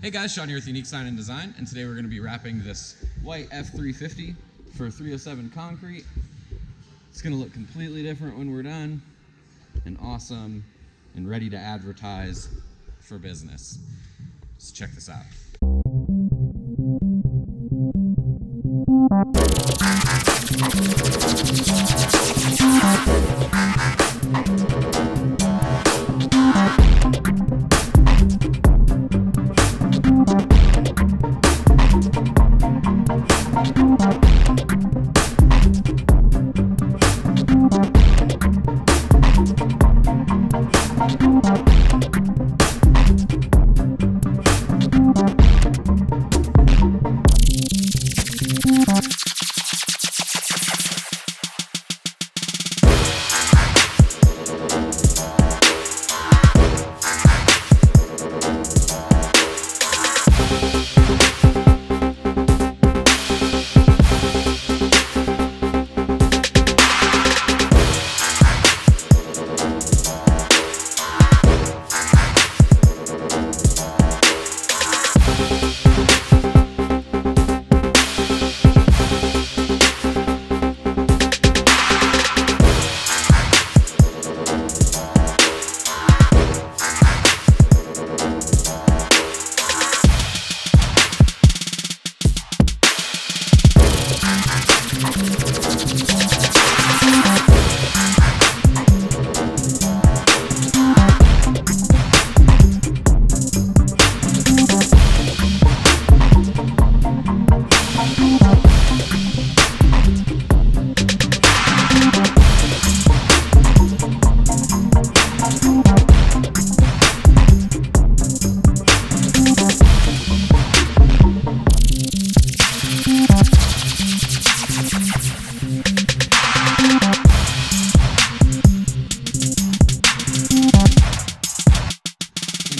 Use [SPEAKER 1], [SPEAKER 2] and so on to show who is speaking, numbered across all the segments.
[SPEAKER 1] Hey guys, Shawn here with Uneek Sign and Design, and today we're going to be wrapping this white F350 for 307 concrete. It's going to look completely different when we're done, and awesome, and ready to advertise for business. So check this out.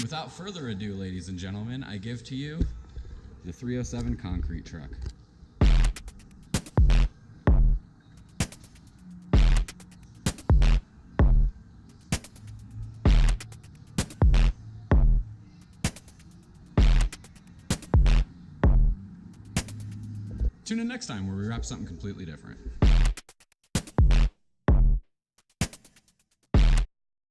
[SPEAKER 1] Without further ado, ladies and gentlemen, I give to you the 307 concrete truck. Tune in next time where we wrap something completely different.